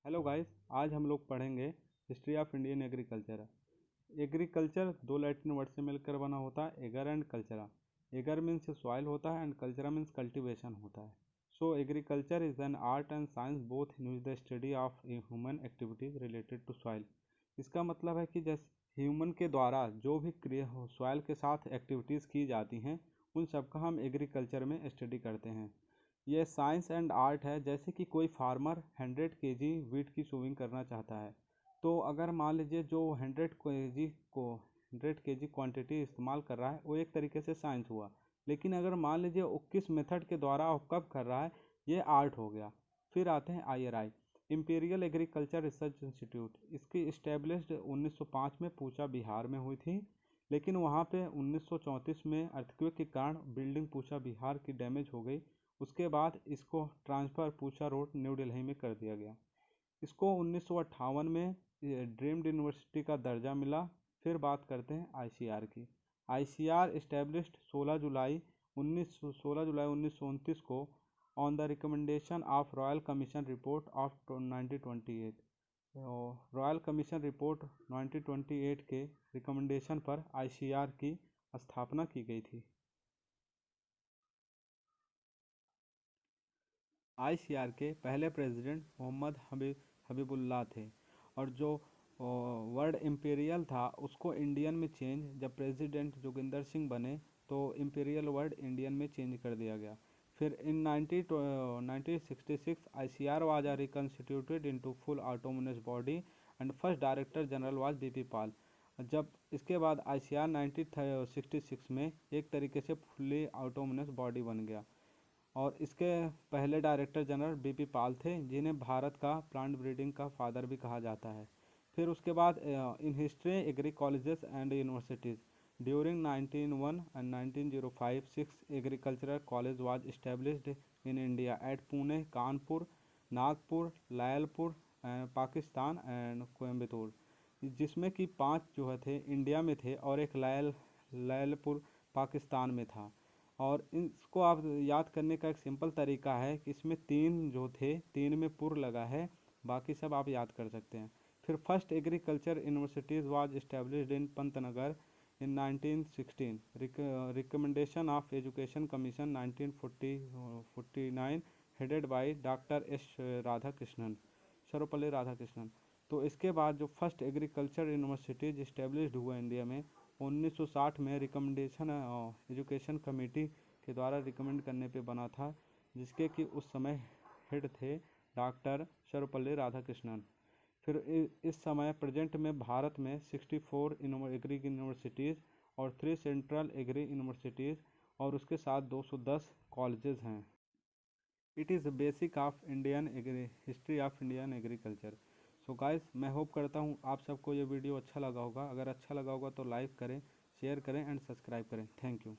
Hello guys, आज हम लोग पढ़ेंगे history of Indian agriculture. Agriculture दो लैटिन वर्ड से मिलकर बना होता है, ager and cultura. Ager means soil होता है एंड कल्चरा मीन्स कल्टीवेशन होता है। So agriculture is an art and science both in which the study of human activities related to soil. इसका मतलब है कि जैसे ह्यूमन के द्वारा जो भी सॉइल के साथ एक्टिविटीज़ की जाती हैं उन सब का हम एग्रीकल्चर में स्टडी करते हैं। ये साइंस एंड आर्ट है। जैसे कि कोई फार्मर 100 केजी वीट की सोविंग करना चाहता है, तो अगर मान लीजिए जो 100 केजी क्वांटिटी इस्तेमाल कर रहा है वो एक तरीके से साइंस हुआ। लेकिन अगर मान लीजिए वो किस मेथड के द्वारा वो कब कर रहा है, ये आर्ट हो गया। फिर आते हैं IRI, imperial agriculture research institute. इसकी इस्टेब्लिश्ड 1905 में पूसा बिहार में हुई थी, लेकिन वहाँ पे 1934 में अर्थक्वेक के कारण बिल्डिंग पूसा बिहार की डैमेज हो गई। उसके बाद इसको transfer Pusa road new Delhi में कर दिया गया। इसको 1958 में ड्रीम्ड यूनिवर्सिटी का दर्जा मिला। फिर बात करते हैं ICR की। ICR इस्टेब्लिश्ड 16 जुलाई 1929 को on the recommendation of royal commission report of 1928। Royal commission report 1928 के रिकमेंडेशन पर ICR की स्थापना की गई थी। ICR के पहले प्रेसिडेंट मोहम्मद हबीबुल्लाह थे, और जो वर्ड इम्पीरियल था उसको इंडियन में चेंज, जब प्रेसिडेंट जोगिंदर सिंह बने तो इम्पीरियल वर्ड इंडियन में चेंज कर दिया गया। फिर इन 1966 ICR was reconstituted into full autonomous body and first director general was BP पाल। जब इसके बाद ICR 1966 में एक तरीके से फुल्ली ऑटोनोमस बॉडी बन गया, और इसके पहले डायरेक्टर जनरल BP पाल थे, जिन्हें भारत का प्लांट ब्रीडिंग का फादर भी कहा जाता है। फिर उसके बाद in history agri colleges and universities during 1901 एंड 1905 6 agricultural college was established in India at Pune, Kanpur, Nagpur, Lyallpur, Pakistan and Coimbatore, जिसमें कि 5 जो थे इंडिया में थे और एक लायलपुर पाकिस्तान में था। और इसको आप याद करने का एक सिंपल तरीका है कि इसमें 3 जो थे 3 में पुर लगा है, बाकी सब आप याद कर सकते हैं। फिर first agriculture universities was established in Pantnagar in 1916। Recommendation of education commission 1949 headed by doctor Radhakrishnan, Sarvepalli Radhakrishnan. तो इसके बाद जो फर्स्ट एग्रीकल्चर यूनिवर्सिटीज इस्टेब्लिश्ड हुआ इंडिया में 1960 में रिकमेंडेशन एजुकेशन कमेटी के द्वारा रिकमेंड करने पे बना था, जिसके कि उस समय हेड थे डॉक्टर सर्वपल्ली राधाकृष्णन। फिर इस समय प्रेजेंट में भारत में 64 एग्री यूनिवर्सिटीज़ और 3 सेंट्रल एग्री यूनिवर्सिटीज़ और उसके साथ 210 कॉलेजेस हैं। It is basic of Indian history of Indian agriculture. So guys, मैं होप करता हूँ आप सबको ये वीडियो अच्छा लगा होगा। अगर अच्छा लगा होगा तो लाइक करें, शेयर करें एंड सब्सक्राइब करें। Thank you.